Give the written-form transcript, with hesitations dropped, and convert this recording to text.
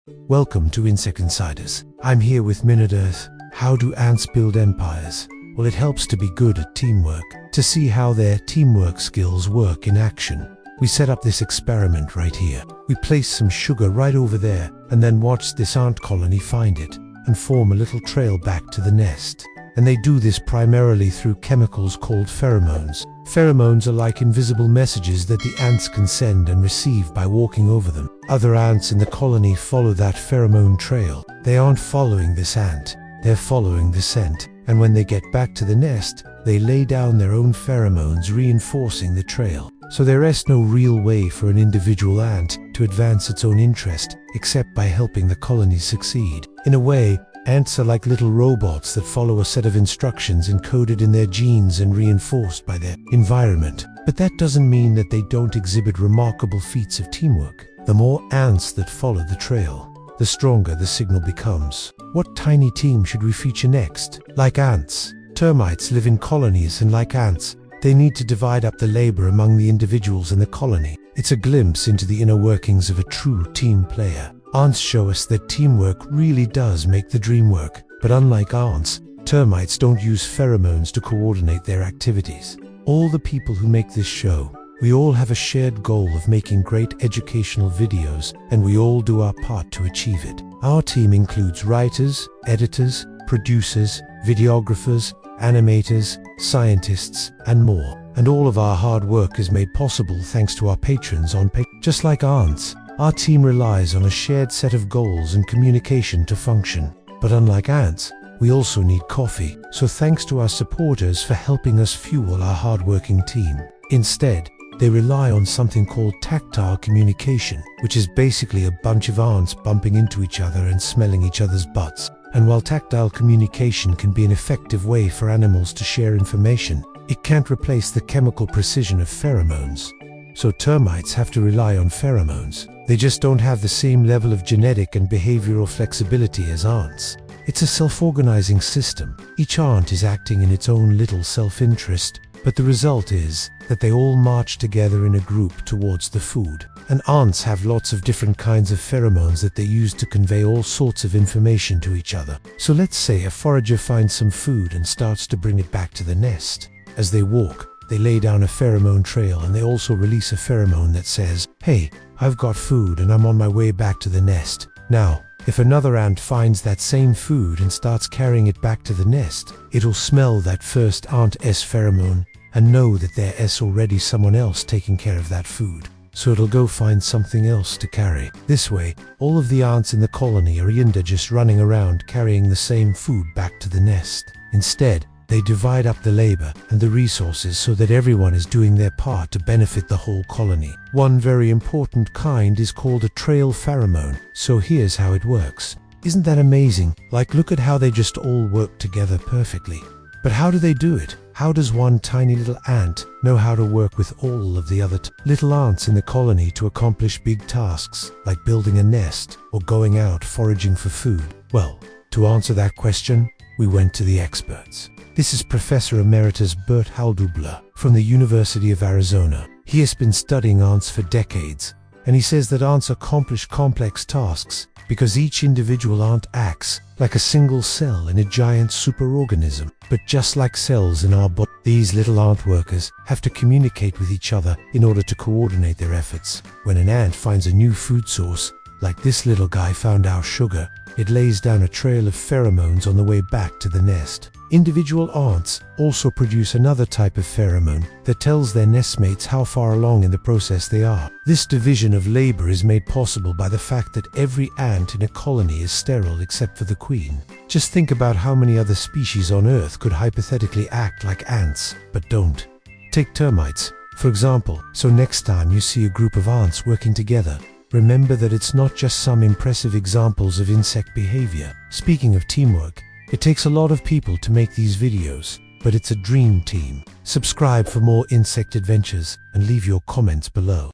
Welcome to Insect Insiders. I'm here with Minute Earth. How do ants build empires? Well, it helps to be good at teamwork, to see how their teamwork skills work in action. We set up this experiment right here. We place some sugar right over there and then watch this ant colony find it and form a little trail back to the nest. And they do this primarily through chemicals called pheromones. Pheromones are like invisible messages that the ants can send and receive by walking over them. Other ants in the colony follow that pheromone trail. They aren't following this ant, they're following the scent. And when they get back to the nest, they lay down their own pheromones, reinforcing the trail. So there is no real way for an individual ant to advance its own interest, except by helping the colony succeed. In a way, ants are like little robots that follow a set of instructions encoded in their genes and reinforced by their environment. But that doesn't mean that they don't exhibit remarkable feats of teamwork. The more ants that follow the trail, the stronger the signal becomes. What tiny team should we feature next? Like ants, termites live in colonies, and like ants, they need to divide up the labor among the individuals in the colony. It's a glimpse into the inner workings of a true team player. Ants show us that teamwork really does make the dream work. But unlike ants, termites don't use pheromones to coordinate their activities. All the people who make this show, we all have a shared goal of making great educational videos, and we all do our part to achieve it. Our team includes writers, editors, producers, videographers, animators, scientists, and more. And all of our hard work is made possible thanks to our patrons on Patreon. Just like ants, our team relies on a shared set of goals and communication to function. But unlike ants, we also need coffee. So thanks to our supporters for helping us fuel our hardworking team. Instead, they rely on something called tactile communication, which is basically a bunch of ants bumping into each other and smelling each other's butts. And while tactile communication can be an effective way for animals to share information, it can't replace the chemical precision of pheromones. So termites have to rely on pheromones. They just don't have the same level of genetic and behavioral flexibility as ants. It's a self-organizing system. Each ant is acting in its own little self-interest, but the result is that they all march together in a group towards the food. And ants have lots of different kinds of pheromones that they use to convey all sorts of information to each other. So let's say a forager finds some food and starts to bring it back to the nest. As they walk, they lay down a pheromone trail, and they also release a pheromone that says, "Hey, I've got food and I'm on my way back to the nest." Now, if another ant finds that same food and starts carrying it back to the nest, it'll smell that first ant's pheromone and know that there's already someone else taking care of that food. So it'll go find something else to carry. This way, all of the ants in the colony aren't just running around carrying the same food back to the nest. Instead, they divide up the labor and the resources so that everyone is doing their part to benefit the whole colony. One very important kind is called a trail pheromone. So here's how it works. Isn't that amazing? Like, look at how they just all work together perfectly. But how do they do it? How does one tiny little ant know how to work with all of the other little ants in the colony to accomplish big tasks, like building a nest or going out foraging for food? Well, to answer that question, we went to the experts. This is Professor Emeritus Bert Haldubler from the University of Arizona. He has been studying ants for decades, and he says that ants accomplish complex tasks because each individual ant acts like a single cell in a giant superorganism. But just like cells in our body, these little ant workers have to communicate with each other in order to coordinate their efforts. When an ant finds a new food source, like this little guy found our sugar, it lays down a trail of pheromones on the way back to the nest. Individual ants also produce another type of pheromone that tells their nestmates how far along in the process they are. This division of labor is made possible by the fact that every ant in a colony is sterile except for the queen. Just think about how many other species on Earth could hypothetically act like ants, but don't. Take termites, for example. So next time you see a group of ants working together, remember that it's not just some impressive examples of insect behavior. Speaking of teamwork, it takes a lot of people to make these videos, but it's a dream team. Subscribe for more insect adventures and leave your comments below.